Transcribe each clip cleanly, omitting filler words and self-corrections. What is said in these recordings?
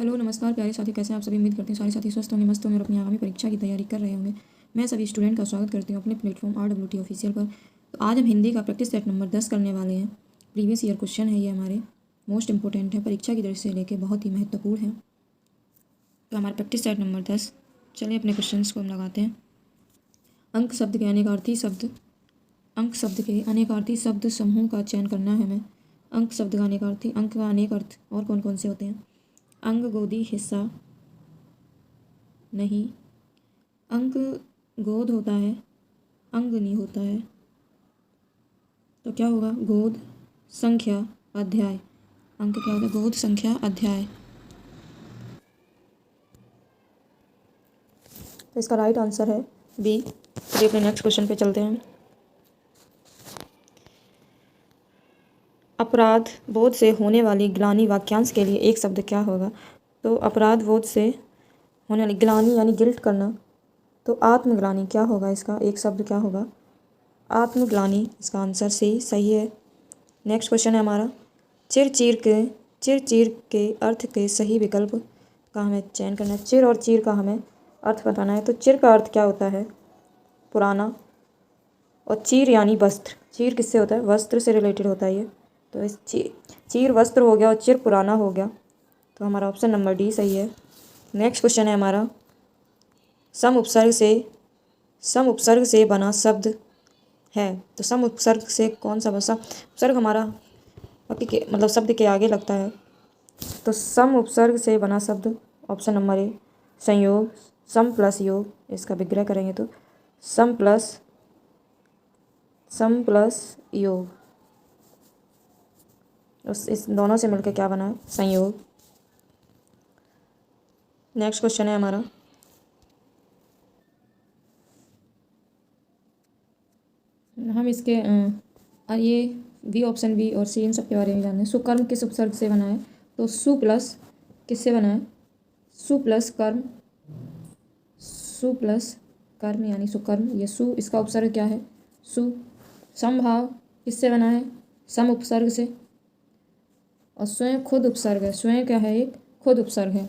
Hello नमस्कार प्यारे साथी, कैसे हैं आप सभी। उम्मीद करते हैं सारे साथी स्वस्थ होंगे, मस्त होंगे और अपनी आगामी परीक्षा की तैयारी कर रहे होंगे। मैं सभी स्टूडेंट का स्वागत करती हूँ अपने प्लेटफॉर्म RWT ऑफिशियल पर। तो आज हम हिंदी का प्रैक्टिस सेट नंबर 10 करने वाले हैं। प्रीवियस ईयर क्वेश्चन है, ये हमारे मोस्ट इंपॉर्टेंट है, परीक्षा की दृष्टि से लेकर बहुत ही महत्वपूर्ण है। तो हमारा प्रैक्टिस सेट नंबर 10, चलिए अपने क्वेश्चन को हम लगाते हैं। अंक शब्द के अनेकार्थी शब्द समूह का चयन करना है हमें। अंक शब्द का अनेकार्थी, अंक का अनेक अर्थ और कौन कौन से होते हैं। अंग गोदी हिस्सा नहीं, अंक गोद होता है, अंग नहीं होता है, तो क्या होगा। गोद संख्या अध्याय, अंक क्या होता है, गोद संख्या अध्याय। तो इसका राइट आंसर है बी। चलिए अपने नेक्स्ट क्वेश्चन पे चलते हैं। अपराध बोध से होने वाली ग्लानि वाक्यांश के लिए एक शब्द क्या होगा। तो अपराध बोध से होने वाली ग्लानि यानी गिल्ट करना, तो आत्मग्लानि क्या होगा, इसका एक शब्द क्या होगा, आत्मग्लानि। इसका आंसर सी सही है। नेक्स्ट क्वेश्चन है हमारा, चिर चीर के अर्थ के सही विकल्प का हमें चयन करना है। चिर और चीर का हमें अर्थ बताना है। तो चिर का अर्थ क्या होता है, पुराना, और चीर यानी वस्त्र। चीर किससे होता है, वस्त्र से रिलेटेड होता है ये। तो इस चीर वस्त्र हो गया और चिर पुराना हो गया, तो हमारा ऑप्शन नंबर डी सही है। नेक्स्ट क्वेश्चन है हमारा, सम उपसर्ग से बना शब्द है। तो सम उपसर्ग से कौन सा सम उपसर्ग हमारा मतलब शब्द के आगे लगता है। तो सम उपसर्ग से बना शब्द ऑप्शन नंबर ए संयोग, सम प्लस योग। इसका विग्रह करेंगे तो सम प्लस योग, इस दोनों से मिलकर क्या बना है, संयोग। नेक्स्ट क्वेश्चन है हमारा, हम इसके ये बी, ऑप्शन बी और सी, इन सब के बारे में जानना है। सुकर्म किस उपसर्ग से बना है। तो सु प्लस किससे बना है, सु प्लस कर्म यानी सुकर्म। ये सु, इसका उपसर्ग क्या है, सु। समभाव किससे बना है, सम उपसर्ग से। और स्वयं खुद उपसर्ग है, स्वयं क्या है, एक खुद उपसर्ग है।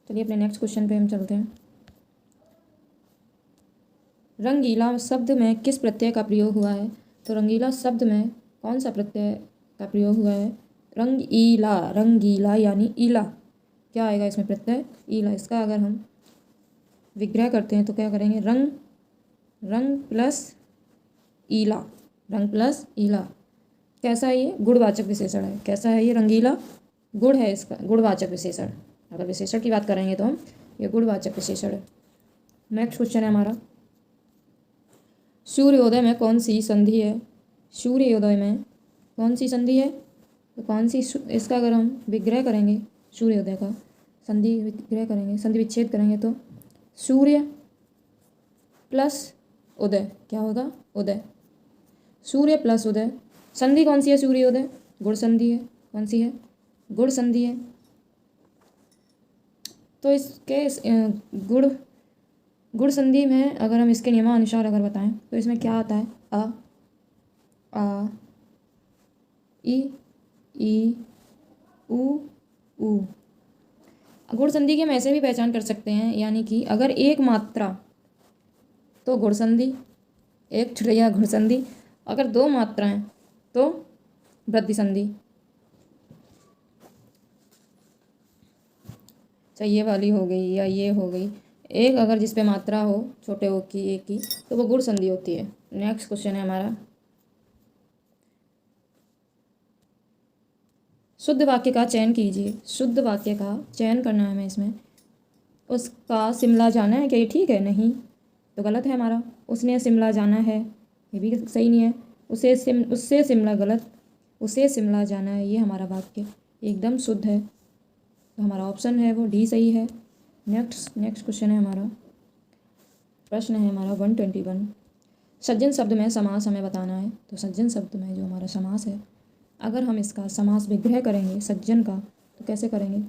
चलिए अपने नेक्स्ट क्वेश्चन पे हम चलते हैं। रंगीला शब्द में किस प्रत्यय का प्रयोग हुआ है। तो रंगीला शब्द में कौन सा प्रत्यय का प्रयोग हुआ है, रंगीला यानी ईला। क्या आएगा इसमें प्रत्यय, ईला। इसका अगर हम विग्रह करते हैं तो क्या करेंगे, रंग प्लस ईला। कैसा है ये, गुणवाचक विशेषण है। कैसा है ये, रंगीला गुण है, इसका गुणवाचक विशेषण। अगर विशेषण की बात करेंगे तो हम, ये गुणवाचक विशेषण है। नेक्स्ट क्वेश्चन है हमारा, सूर्योदय में कौन सी संधि है। सूर्योदय में कौन सी संधि है, तो कौन सी, इसका अगर हम विग्रह करेंगे, सूर्योदय का संधि विग्रह करेंगे, संधि विच्छेद करेंगे तो सूर्य प्लस उदय क्या होगा, उदय। सूर्य प्लस उदय, संधि कौन सी है, सूर्योदय गुण संधि है। कौन सी है, गुण संधि है। तो इसके गुण संधि में अगर हम इसके नियमानुसार अगर बताएं तो इसमें क्या आता है, आ ई उ। गुण संधि की हम ऐसे भी पहचान कर सकते हैं, यानी कि अगर एक मात्रा तो गुण संधि, एक छुट्टिया गुण संधि, अगर दो मात्राएं तो वृद्धि संधि। चाहे ये वाली हो गई या ये हो गई, एक अगर जिस पे मात्रा हो छोटे ओ की, एक की, तो वो गुण संधि होती है। नेक्स्ट क्वेश्चन है हमारा, शुद्ध वाक्य का चयन कीजिए। शुद्ध वाक्य का चयन करना है हमें इसमें। उसका शिमला जाना है, क्या ये ठीक है, नहीं तो गलत है हमारा। उसने शिमला जाना है, ये भी सही नहीं है। उससे शिमला गलत, उसे शिमला जाना है, ये हमारा वाक्य एकदम शुद्ध है। तो हमारा ऑप्शन है वो डी सही है। नेक्स्ट क्वेश्चन है हमारा, प्रश्न है हमारा 121, सज्जन शब्द में समास हमें बताना है। तो सज्जन शब्द में जो हमारा समास है, अगर हम इसका समास विग्रह करेंगे सज्जन का, तो कैसे करेंगे,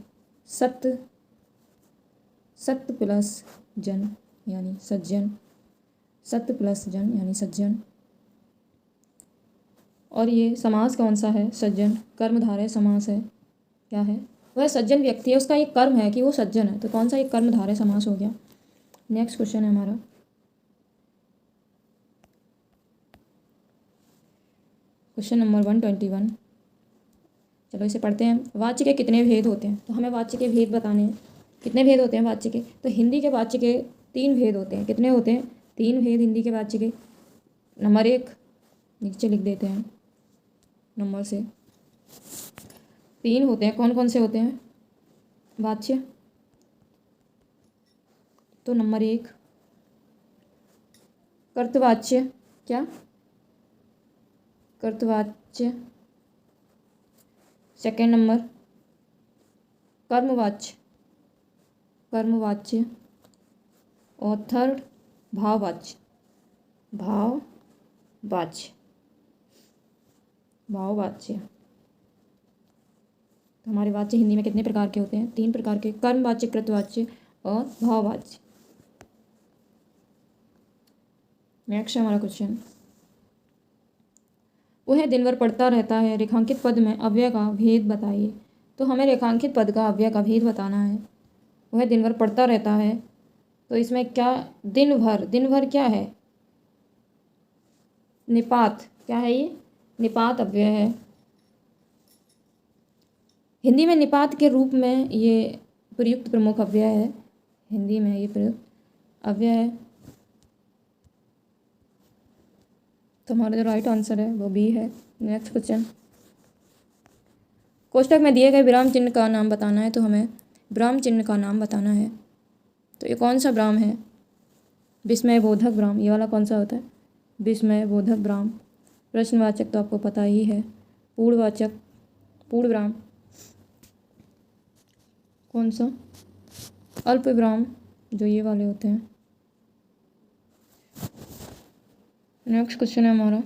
सत्य प्लस जन यानी सज्जन, सत्य प्लस जन यानी सज्जन। और ये समास कौन सा है, सज्जन कर्मधारय समास है। क्या है, वह सज्जन व्यक्ति है, उसका एक कर्म है कि वो सज्जन है, तो कौन सा एक कर्मधारय समास हो गया। नेक्स्ट क्वेश्चन है हमारा, क्वेश्चन नंबर 121। चलो इसे पढ़ते हैं। वाच्य के कितने भेद होते हैं, तो हमें वाच्य के भेद बताने हैं। कितने भेद होते हैं वाच्य के, तो हिंदी के वाच्य के 3 भेद होते हैं। कितने होते हैं, 3 भेद हिंदी के वाच्य के। नंबर 1 नीचे लिख देते हैं नंबर से। 3 होते हैं, कौन कौन से होते हैं वाच्य, तो नंबर 1 कर्तवाच्य, क्या कर्तवाच्य। सेकेंड नंबर कर्मवाच्य, कर्मवाच्य। और थर्ड भाववाच्य, भाववाच्य, भाववाच्य। तो हमारे वाच्य हिंदी में कितने प्रकार के होते हैं, 3 प्रकार के, कर्मवाच्य, कृतवाच्य और भाववाच्य। नेक्स्ट हमारा क्वेश्चन, वह दिन भर पढ़ता रहता है, रेखांकित पद में अव्यय का भेद बताइए। तो हमें रेखांकित पद का अव्यय का भेद बताना है। वह दिन भर पढ़ता रहता है, तो इसमें क्या, दिन भर, दिन भर क्या है, निपात, क्या है ये, निपात अव्यय है। हिंदी में निपात के रूप में ये प्रयुक्त प्रमुख अव्यय है, हिंदी में ये प्रयुक्त अव्यय है। तो हमारा जो राइट आंसर है वो बी है। नेक्स्ट क्वेश्चन, कोष्टक में दिए गए विराम चिन्ह का नाम बताना है। तो हमें विराम चिन्ह का नाम बताना है। तो ये कौन सा विराम है, विस्मय बोधक विराम, ये वाला कौन सा होता है, विस्मय बोधक विराम। प्रश्नवाचक तो आपको पता ही है, पूर्णवाचक, पूर्ण विराम, कौन सा, अल्प विराम, जो ये वाले होते हैं। नेक्स्ट क्वेश्चन है हमारा,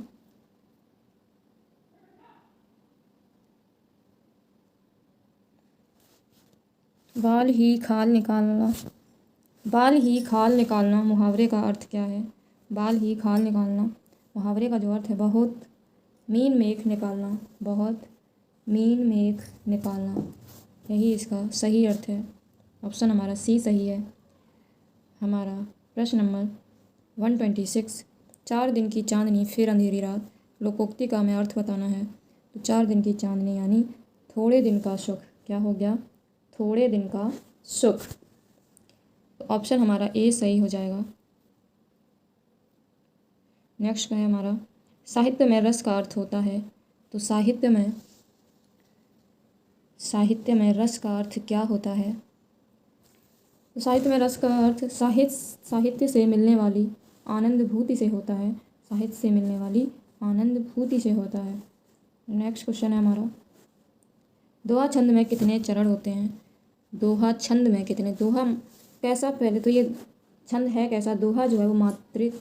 बाल ही खाल निकालना, बाल ही खाल निकालना मुहावरे का अर्थ क्या है। बाल ही खाल निकालना मुहावरे का जो अर्थ है, बहुत मीन मेख निकालना, बहुत मीन मेख निकालना, यही इसका सही अर्थ है। ऑप्शन हमारा सी सही है। हमारा प्रश्न नंबर 126, 4 दिन की चांदनी फिर अंधेरी रात, लोकोक्ति का हमें अर्थ बताना है। तो 4 दिन की चांदनी यानी थोड़े दिन का सुख, क्या हो गया, थोड़े दिन का सुख। तो ऑप्शन हमारा ए सही हो जाएगा। नेक्स्ट है हमारा, साहित्य में रस का अर्थ होता है। तो साहित्य में रस का अर्थ क्या होता है। तो साहित्य में रस का अर्थ साहित्य से मिलने वाली आनंद भूति से होता है, साहित्य से मिलने वाली आनंद भूति से होता है। नेक्स्ट क्वेश्चन है हमारा, दोहा छंद में कितने चरण होते हैं। दोहा छंद में कितने, दोहा कैसा, पहले तो ये छंद है कैसा, दोहा जो है वो मात्रिक,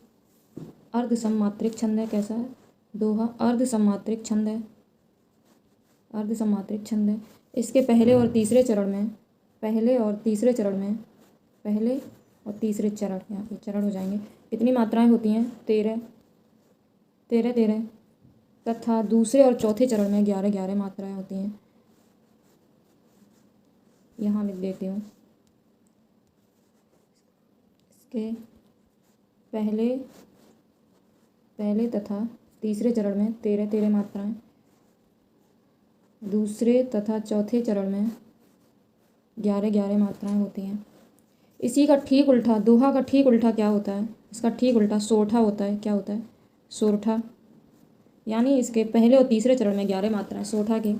अर्ध सममात्रिक छंद है। कैसा है दोहा, अर्ध सममात्रिक छंद है, अर्ध सममात्रिक छंद है। इसके पहले और तीसरे चरण में, पहले और तीसरे चरण में, पहले और तीसरे चरण, यहाँ पे चरण हो जाएंगे, कितनी मात्राएं होती हैं, 13 तथा दूसरे और चौथे चरण में 11 मात्राएं होती हैं। यहाँ लिख देती हूँ, इसके पहले तथा तीसरे चरण में 13 मात्राएं, दूसरे तथा चौथे चरण में 11 मात्राएं होती हैं। इसी का ठीक उल्टा, दोहा का ठीक उल्टा क्या होता है, इसका ठीक उल्टा सोरठा होता है। क्या होता है, सोरठा। यानी इसके पहले और तीसरे चरण में 11 मात्राएं सोरठा के,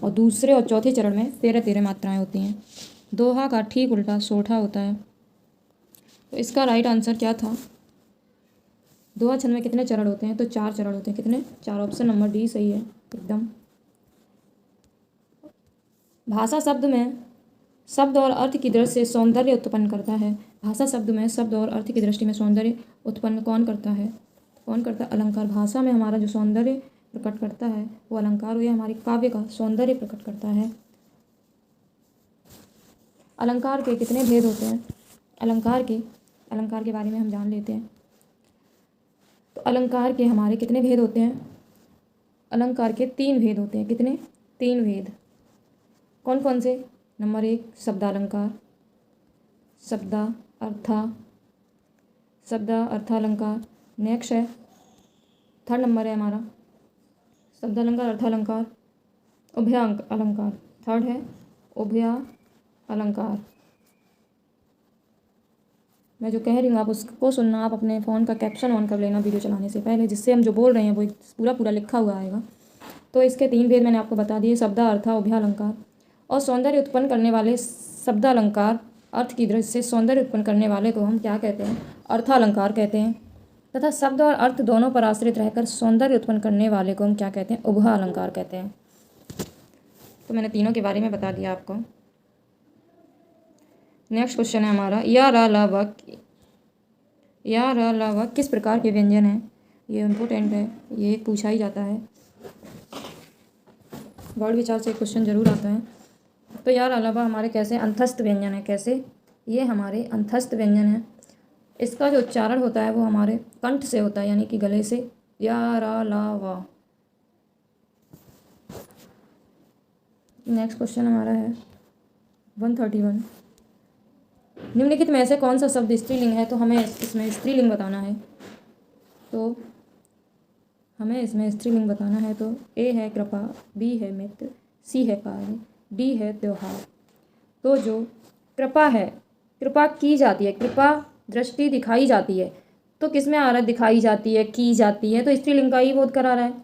और दूसरे और चौथे चरण में 13 मात्राएं होती हैं। दोहा का ठीक उल्टा सोरठा होता है। तो इसका राइट आंसर क्या था, दोहा छंद में कितने चरण होते हैं, तो 4 चरण होते हैं। कितने, 4। ऑप्शन नंबर डी सही है एकदम। भाषा शब्द में शब्द और अर्थ की दृष्टि से सौंदर्य उत्पन्न करता है। भाषा शब्द में शब्द और अर्थ की दृष्टि में सौंदर्य उत्पन्न कौन करता है, कौन करता है, अलंकार। भाषा में हमारा जो सौंदर्य प्रकट करता है वो अलंकार, या हमारे काव्य का सौंदर्य प्रकट करता है। अलंकार के कितने भेद होते हैं, अलंकार के बारे में हम जान लेते हैं। तो अलंकार के हमारे कितने भेद होते हैं, अलंकार के 3 भेद होते हैं। कितने, 3 भेद। कौन कौन से, नंबर 1 शब्दालंकार, शब्दार्थालंकार। नेक्स्ट है, थर्ड नंबर है हमारा शब्दालंकार, अर्थालंकार, उभय अलंकार। थर्ड है उभय अलंकार। मैं जो कह रही हूँ आप उसको सुनना, आप अपने फ़ोन का कैप्शन ऑन कर लेना वीडियो चलाने से पहले, जिससे हम जो बोल रहे हैं वो पूरा पूरा लिखा हुआ आएगा। तो इसके 3 भेद मैंने आपको बता दिए, शब्द, अर्थ, उभय अलंकार। और सौंदर्य उत्पन्न करने वाले शब्दालंकार, अर्थ की दृष्टि से सौंदर्य उत्पन्न करने वाले को हम क्या कहते हैं? अर्थालंकार कहते हैं। तथा शब्द और अर्थ दोनों पर आश्रित रहकर सौंदर्य उत्पन्न करने वाले को हम क्या कहते हैं? उभय अलंकार कहते हैं। तो मैंने तीनों के बारे में बता दिया आपको। नेक्स्ट क्वेश्चन है हमारा, या र ल व किस प्रकार के व्यंजन हैं? ये इम्पोर्टेंट है, ये पूछा ही जाता है, वर्ड विचार से क्वेश्चन जरूर आता है। तो या र ल व हमारे कैसे अंतस्थ व्यंजन है? कैसे? ये हमारे अंतस्थ व्यंजन है। इसका जो उच्चारण होता है वो हमारे कंठ से होता है, यानी कि गले से। या र ल व। नेक्स्ट क्वेश्चन हमारा है 131, निम्नलिखित में से कौन सा शब्द स्त्रीलिंग है? तो हमें इसमें स्त्रीलिंग बताना है। तो हमें इसमें स्त्रीलिंग बताना है। तो ए है कृपा, बी है मित्र, सी है कार्य, डी है त्योहार। तो जो कृपा है, कृपा की जाती है, कृपा दृष्टि दिखाई जाती है, तो किस में आ रहा है? दिखाई जाती है, की जाती है, तो स्त्रीलिंग का ही बोध करा रहा है।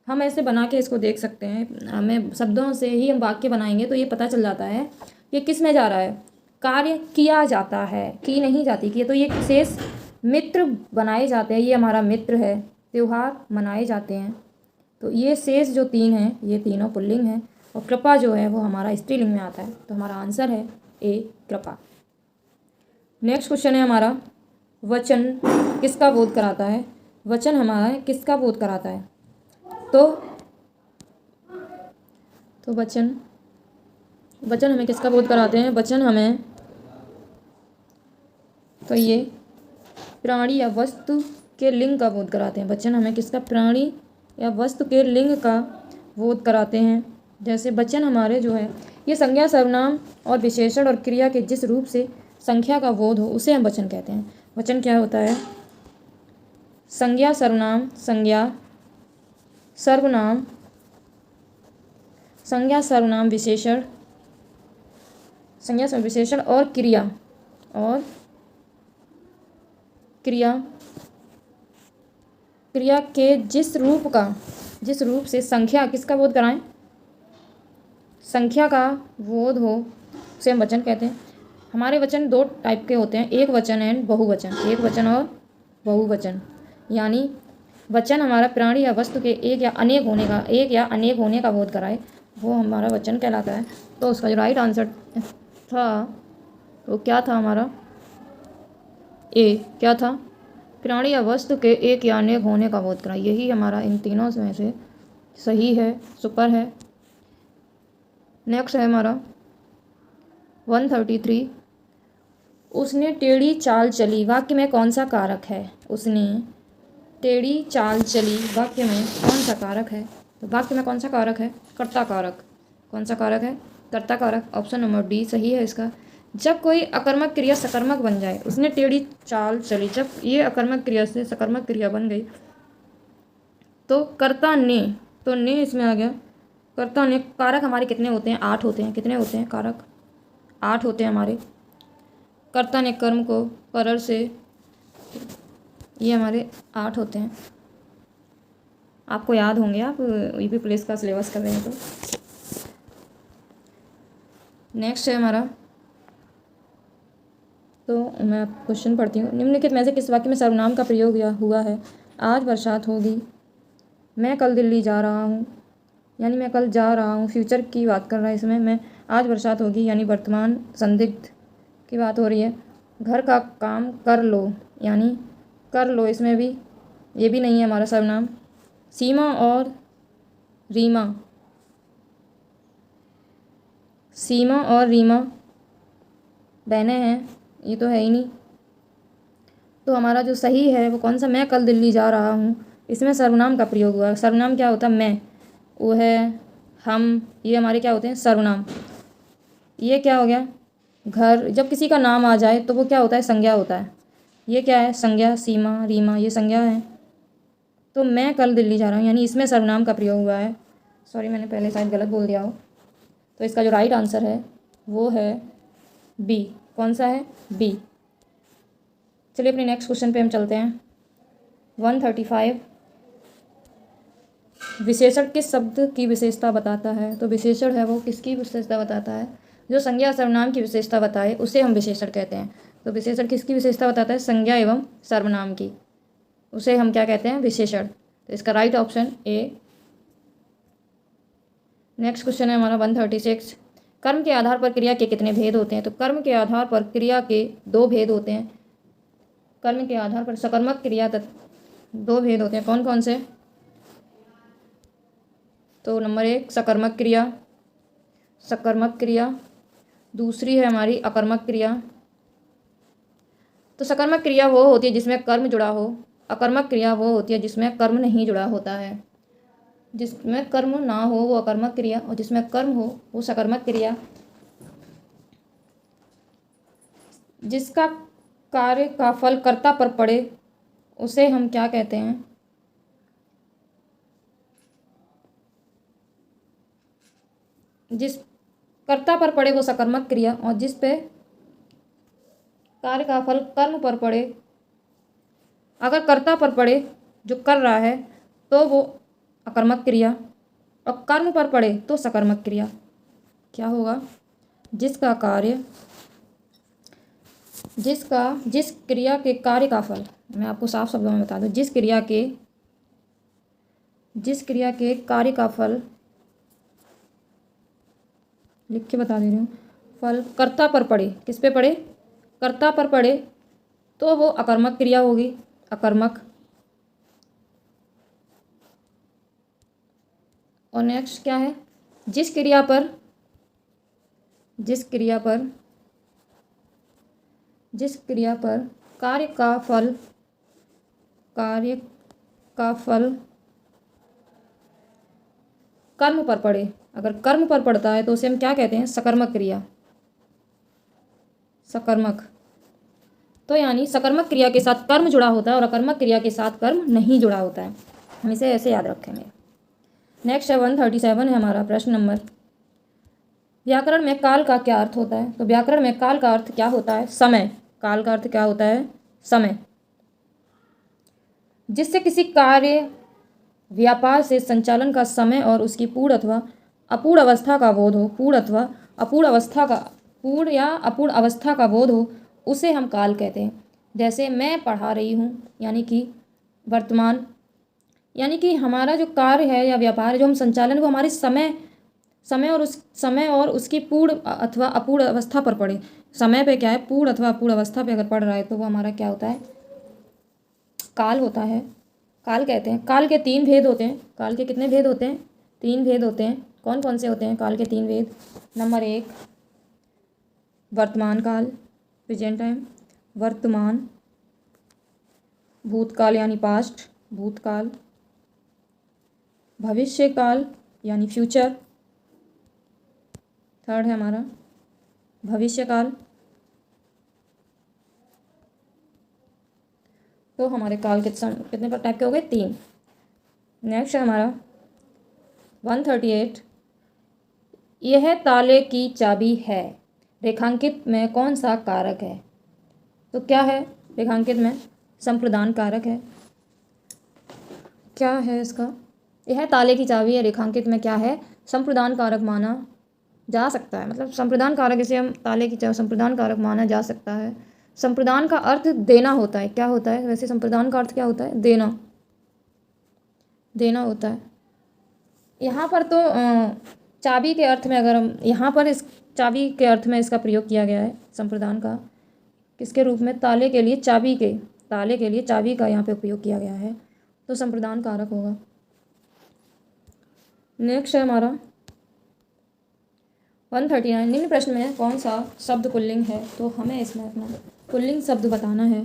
हम ऐसे बना के इसको देख सकते हैं, हमें शब्दों से ही हम वाक्य बनाएंगे तो ये पता चल जाता है कि किस में जा रहा है। कार्य किया जाता है, की नहीं जाती की। तो ये शेष मित्र बनाए जाते हैं, ये हमारा मित्र है। त्योहार मनाए जाते हैं। तो ये शेष जो 3 हैं, ये तीनों पुल्लिंग हैं, और कृपा जो है वो हमारा स्त्रीलिंग में आता है। तो हमारा आंसर है ए कृपा। नेक्स्ट क्वेश्चन है हमारा, वचन किसका बोध कराता है? वचन हमारा किसका बोध कराता है? तो वचन हमें किसका बोध कराते हैं? वचन हमें, तो ये प्राणी या वस्तु के लिंग का बोध कराते हैं। वचन हमें किसका? प्राणी या वस्तु के लिंग का बोध कराते हैं। जैसे वचन हमारे जो है, ये संज्ञा, सर्वनाम और विशेषण और क्रिया के जिस रूप से संख्या का बोध हो उसे हम वचन कहते हैं। वचन क्या होता है? संज्ञा, सर्वनाम, विशेषण, विशेषण और क्रिया के जिस रूप से संख्या किसका बोध कराएं? संख्या का बोध हो उसे हम वचन कहते हैं। हमारे वचन 2 टाइप के होते हैं, एक वचन एंड बहुवचन। एक वचन और बहुवचन, यानी वचन हमारा प्राणी या वस्तु के एक या अनेक होने का बोध कराए, वो हमारा वचन कहलाता है। तो उसका जो राइट आंसर था वो क्या था हमारा? ए। क्या था? प्राणी या वस्तु के एक या अनेक होने का बोध कराए। यही हमारा इन तीनों में से सही है, सुपर है। नेक्स्ट है हमारा 133, उसने टेढ़ी चाल चली, वाक्य में कौन सा कारक है? उसने टेढ़ी चाल चली, वाक्य में कौन सा कारक है? तो वाक्य में कौन सा कारक है? कर्ता कारक। कौन सा कारक है? कर्ता कारक। ऑप्शन नंबर डी सही है इसका। जब कोई अकर्मक क्रिया सकर्मक बन जाए, उसने टेढ़ी चाल चली, जब ये अकर्मक क्रिया से सकर्मक क्रिया बन गई तो कर्ता ने, तो ने इसमें आ गया। कर्ता ने, कारक हमारे कितने होते हैं? 8 होते हैं। कितने होते हैं कारक? 8 होते हैं हमारे। कर्ता ने कर्म को करर से, ये हमारे 8 होते हैं। आपको याद होंगे, आप यूपी पुलिस का सिलेबस कर रहे हैं तो। नेक्स्ट है हमारा, तो मैं क्वेश्चन पढ़ती हूँ। निम्नलिखित में से किस वाक्य में सर्वनाम का प्रयोग हुआ है? आज बरसात होगी, मैं कल दिल्ली जा रहा हूँ, यानी मैं कल जा रहा हूँ, फ्यूचर की बात कर रहा है इसमें। मैं आज बरसात होगी यानी वर्तमान संदिग्ध की बात हो रही है। घर का काम कर लो, यानी कर लो, इसमें भी ये भी नहीं है हमारा सर्वनाम। सीमा और रीमा बहनें हैं, ये तो है ही नहीं। तो हमारा जो सही है वो कौन सा? मैं कल दिल्ली जा रहा हूँ, इसमें सर्वनाम का प्रयोग हुआ है। सर्वनाम क्या होता है? मैं, वो है, हम, ये हमारे क्या होते हैं? सर्वनाम। ये क्या हो गया, घर। जब किसी का नाम आ जाए तो वो क्या होता है, संज्ञा होता है। ये क्या है, संज्ञा। सीमा, रीमा, ये संज्ञा है। तो मैं कल दिल्ली जा रहा हूँ, यानी इसमें सर्वनाम का प्रयोग हुआ है। सॉरी, मैंने पहले शायद गलत बोल दिया हो। तो इसका जो राइट आंसर है वो है बी। कौन सा है, बी। चलिए अपने नेक्स्ट क्वेश्चन पे हम चलते हैं। 135, विशेषण किस शब्द की विशेषता बताता है। तो विशेषण है वो किसकी विशेषता बताता है, जो संज्ञा सर्वनाम की विशेषता बताए उसे हम विशेषण कहते हैं। तो विशेषण किसकी विशेषता बताता है, संज्ञा एवं सर्वनाम की, उसे हम क्या कहते हैं, विशेषण। तो इसका right option A. Next question है हमारा 136, कर्म के आधार पर क्रिया के कितने भेद होते हैं। तो कर्म के आधार पर क्रिया के दो भेद होते हैं। कर्म के आधार पर सकर्मक क्रिया दो भेद होते हैं। कौन कौन से, तो नंबर 1 सकर्मक क्रिया, सकर्मक क्रिया। दूसरी है हमारी अकर्मक क्रिया। तो सकर्मक क्रिया वो होती है जिसमें कर्म जुड़ा हो, अकर्मक क्रिया वो होती है जिसमें कर्म नहीं जुड़ा होता है। जिसमें कर्म ना हो वो अकर्मक क्रिया, और जिसमें कर्म हो वो सकर्मक क्रिया। जिसका कार्य का फल कर्ता पर पड़े उसे हम क्या कहते हैं, जिस कर्ता पर पड़े वो सकर्मक क्रिया, और जिस पे कार्य का फल कर्म पर पड़े, अगर कर्ता पर पड़े जो कर रहा है तो वो अकर्मक क्रिया, और कर्म पर पड़े तो सकर्मक क्रिया। क्या होगा, जिसका कार्य, जिस क्रिया के कार्य का फल, मैं आपको साफ शब्दों में बता दूं, जिस क्रिया के कार्य का फल, लिख के बता दे रही हूँ, फल कर्ता पर पड़े, किस पे पड़े, कर्ता पर पड़े, तो वो अकर्मक क्रिया होगी, अकर्मक। और नेक्स्ट क्या है, जिस क्रिया पर कार्य का फल कर्म पर पड़े, अगर कर्म पर पड़ता है तो उसे हम क्या कहते हैं, सकर्मक क्रिया, सकर्मक। तो यानी सकर्मक क्रिया के साथ कर्म जुड़ा होता है और अकर्मक क्रिया के साथ कर्म नहीं जुड़ा होता है। हम इसे ऐसे याद रखेंगे। नेक्स्ट है 137 है हमारा प्रश्न नंबर, व्याकरण में काल का क्या अर्थ होता है। तो व्याकरण में काल का अर्थ क्या होता है, समय। काल का अर्थ क्या होता है, समय। जिससे किसी कार्य व्यापार से संचालन का समय और उसकी पूर्ण अथवा अपूर्ण अवस्था का बोध हो, पूर्ण या अपूर्ण अवस्था का बोध हो, उसे हम काल कहते हैं। जैसे मैं पढ़ा रही हूँ, यानी कि वर्तमान, यानी कि हमारा जो कार्य है या व्यापार है, जो हम संचालन, वो हमारे समय और उसकी पूर्ण अथवा अपूर्ण अवस्था पर पड़े। समय पे क्या है, पूर्ण अथवा अपूर्ण अवस्था पे अगर पड़ रहा है तो वो हमारा क्या होता है, काल होता है, काल कहते हैं। काल के 3 भेद होते हैं। काल के कितने भेद होते हैं, 3 भेद होते हैं। कौन कौन से होते हैं काल के 3 भेद, नंबर 1 वर्तमान काल, प्रेजेंट टाइम, वर्तमान, भूतकाल यानी पास्ट, भूतकाल, भविष्य काल यानी फ्यूचर, थर्ड है हमारा भविष्य काल। तो हमारे काल कितने पर टाइप के हो गए, 3। नेक्स्ट है हमारा 138, यह ताले की चाबी है, रेखांकित में कौन सा कारक है। तो क्या है, रेखांकित में संप्रदान कारक है। क्या है इसका, यह ताले की चाबी है, रेखांकित में क्या है, संप्रदान कारक माना जा सकता है। मतलब संप्रदान कारक, इसे हम ताले की चाबी संप्रदान कारक माना जा सकता है। संप्रदान का अर्थ देना होता है। क्या होता है वैसे संप्रदान का अर्थ क्या होता है, देना, देना होता है। यहाँ पर तो चाबी के अर्थ में, अगर हम यहाँ पर इस चाबी के अर्थ में इसका प्रयोग किया गया है संप्रदान का, किसके रूप में, ताले के लिए चाबी का यहाँ पे उपयोग किया गया है, तो संप्रदान कारक होगा। नेक्स्ट है हमारा 139, निम्न प्रश्न में कौन सा शब्द पुल्लिंग है। तो हमें इसमें अपना पुल्लिंग शब्द बताना है।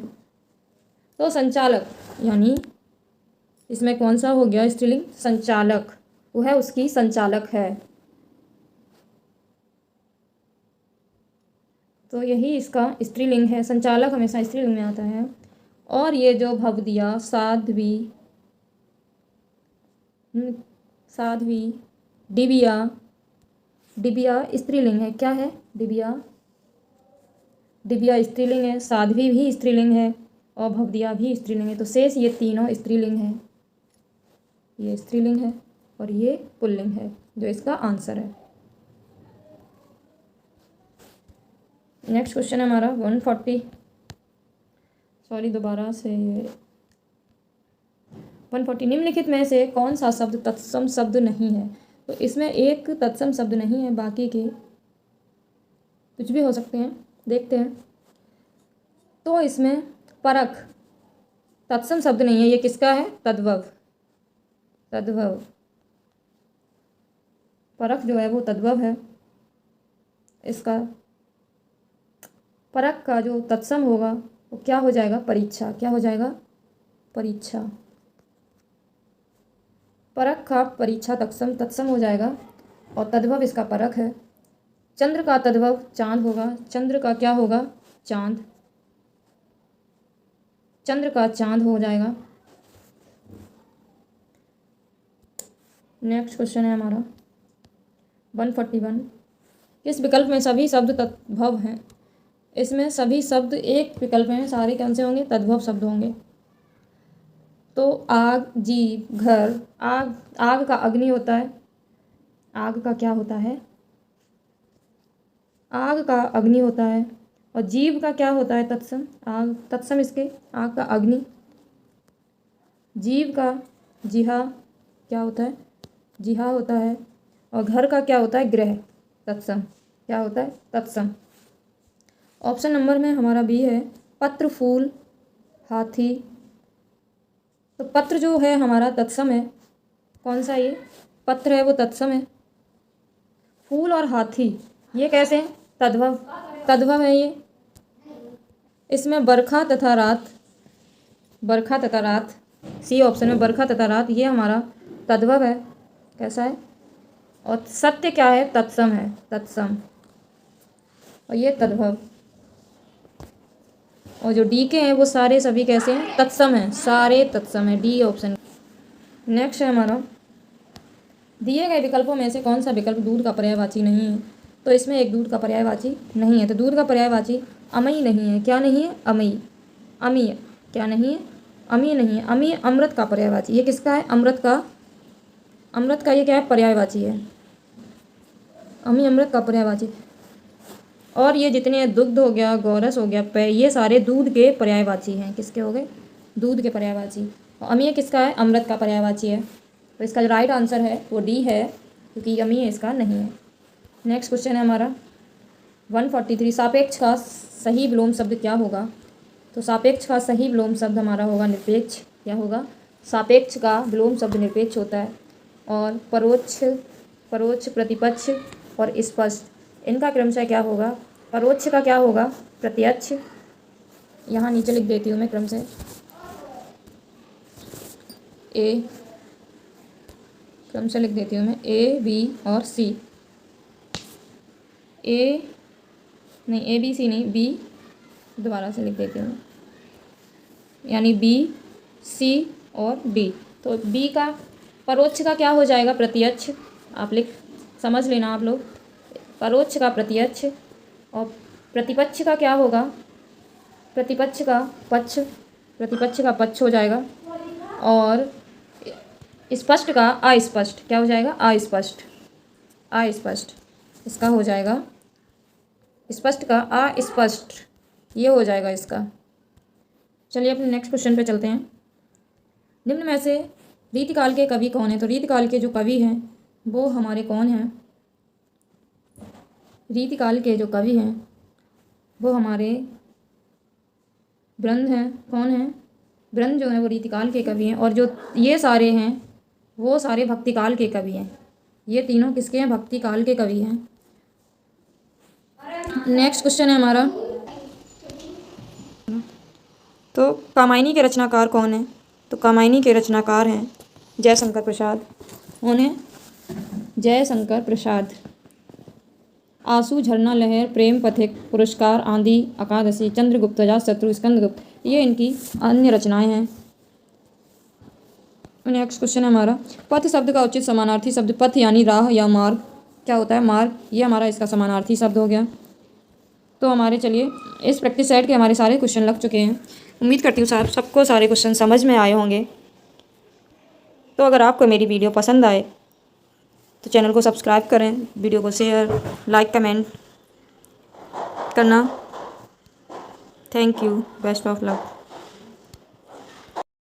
तो संचालक, यानी इसमें कौन सा हो गया स्त्रीलिंग, संचालक, वो है उसकी संचालक है। तो यही इसका स्त्रीलिंग है। संचालक हमेशा स्त्रीलिंग में आता है। और ये जो भवदिया, साध्वी, साध्वी, डिबिया, डिबिया स्त्रीलिंग है। क्या है? डिबिया, डिबिया स्त्रीलिंग है, साध्वी भी स्त्रीलिंग है और भवदिया भी स्त्रीलिंग है। तो शेष ये तीनों स्त्रीलिंग है। ये स्त्रीलिंग है और ये पुल्लिंग है, जो इसका आंसर है। नेक्स्ट क्वेश्चन है हमारा 140, सॉरी दोबारा से 140। निम्नलिखित में से कौन सा शब्द तत्सम शब्द नहीं है? तो इसमें एक तत्सम शब्द नहीं है, बाकी के कुछ भी हो सकते हैं। देखते हैं। तो इसमें परख तत्सम शब्द नहीं है। ये किसका है? तद्भव। तद्भव, परख जो है वो तद्भव है। इसका परख का जो तत्सम होगा वो क्या हो जाएगा? परीक्षा। क्या हो जाएगा? परीक्षा। परख का परीक्षा तत्सम हो जाएगा और तद्भव इसका परख है। चंद्र का तद्भव चांद होगा। चंद्र का क्या होगा? चांद। चंद्र का चांद हो जाएगा। नेक्स्ट क्वेश्चन है हमारा 141। किस विकल्प में सभी शब्द तद्भव हैं? इसमें सभी शब्द एक विकल्प में सारे कौन से होंगे? तद्भव शब्द होंगे। तो आग, जीव, घर। आग, आग का अग्नि होता है। आग का क्या होता है? आग का अग्नि होता है। और जीव का क्या होता है? तत्सम। आग तत्सम इसके आग का अग्नि। जीव का जिहा क्या होता है? जिहा होता है। और घर का क्या होता है? गृह। तत्सम क्या होता है? तत्सम। ऑप्शन नंबर में हमारा बी है, पत्र, फूल, हाथी। तो पत्र जो है हमारा तत्सम है। कौन सा? ये पत्र है वो तत्सम है। फूल और हाथी ये कैसे हैं? तद्भव। तद्भव है ये। इसमें बरखा तथा रात, बरखा तथा रात, सी ऑप्शन में बरखा तथा रात ये हमारा तद्भव है। कैसा है? और सत्य क्या है? तत्सम है। तत्सम। और ये तद्भव। और जो डी के हैं वो सारे सभी कैसे हैं? तत्सम हैं। सारे तत्सम है। D option. नेक्स्ट है हमारा, दिए गए विकल्पों में से कौन सा विकल्प दूध का पर्यायवाची नहीं है? तो इसमें एक दूध का पर्यायवाची नहीं है। तो दूध का पर्यायवाची अमयी नहीं है। क्या नहीं है? अमयी। अमीय क्या नहीं है? अमीय नहीं है। अमीय अमृत का पर्यायवाची। ये किसका है? अमृत का। अमृत का ये क्या है? पर्यायवाची है। अमीय अमृत का पर्यायवाची। और ये जितने दुग्ध हो गया, गौरस हो गया, पेय, ये सारे दूध के पर्यायवाची हैं। किसके हो गए? दूध के पर्यायवाची। और अमीय किसका है? अमृत का पर्यायवाची है। तो इसका जो राइट आंसर है वो डी है, क्योंकि अमीय इसका नहीं है। नेक्स्ट क्वेश्चन है हमारा 143। सापेक्ष का सही विलोम शब्द क्या होगा? तो सापेक्ष का सही विलोम शब्द हमारा होगा निरपेक्ष। क्या होगा? सापेक्ष का विलोम शब्द निरपेक्ष होता है। और परोक्ष, परोक्ष, प्रतिपक्ष और स्पष्ट, इनका क्रमशः क्या होगा? परोक्ष का क्या होगा? प्रत्यक्ष। यहाँ नीचे लिख देती हूँ मैं क्रमशः। ए, क्रमशः लिख देती हूँ मैं ए, बी और सी। ए नहीं, ए बी सी नहीं, बी, दोबारा से लिख देती हूँ, यानी बी, सी और डी। तो बी का परोक्ष का क्या हो जाएगा? प्रत्यक्ष। आप समझ लेना आप लोग। परोक्ष का प्रत्यक्ष। और प्रतिपक्ष का क्या होगा? प्रतिपक्ष का पक्ष। प्रतिपक्ष का पक्ष हो जाएगा। और स्पष्ट का अस्पष्ट। क्या हो जाएगा? अस्पष्ट। अस्पष्ट इसका हो जाएगा। स्पष्ट का अस्पष्ट ये हो जाएगा इसका। चलिए अपने नेक्स्ट क्वेश्चन पे चलते हैं। निम्न में से रीतिकाल के कवि कौन है? तो रीतिकाल के जो कवि हैं वो हमारे कौन हैं? रीतिकाल के जो कवि हैं वो हमारे ब्रह्म हैं। कौन हैं? ब्रह्म जो है वो रीतिकाल के कवि हैं। और जो ये सारे हैं वो सारे भक्तिकाल के कवि हैं। ये तीनों किसके हैं? भक्तिकाल के कवि हैं। नेक्स्ट क्वेश्चन है हमारा, तो कामायनी के रचनाकार कौन है? तो कामायनी के रचनाकार हैं जयशंकर प्रसाद। कौन है? जयशंकर प्रसाद। आंसू, झरना, लहर, प्रेम, पथिक, पुरस्कार, आंधी, एकादशी, चंद्रगुप्त, अजातशत्रु, स्कंदगुप्त, ये इनकी अन्य रचनाएं हैं। नेक्स्ट क्वेश्चन है हमारा, पथ शब्द का उचित समानार्थी शब्द। पथ यानी राह या मार्ग, क्या होता है? मार्ग, ये हमारा इसका समानार्थी शब्द हो गया। तो हमारे चलिए इस प्रैक्टिस सेट के हमारे सारे क्वेश्चन लग चुके हैं। उम्मीद करती हूँ सबको सारे क्वेश्चन समझ में आए होंगे। तो अगर आपको मेरी वीडियो पसंद आए तो चैनल को सब्सक्राइब करें, वीडियो को शेयर, लाइक, कमेंट करना। Thank you, best of luck.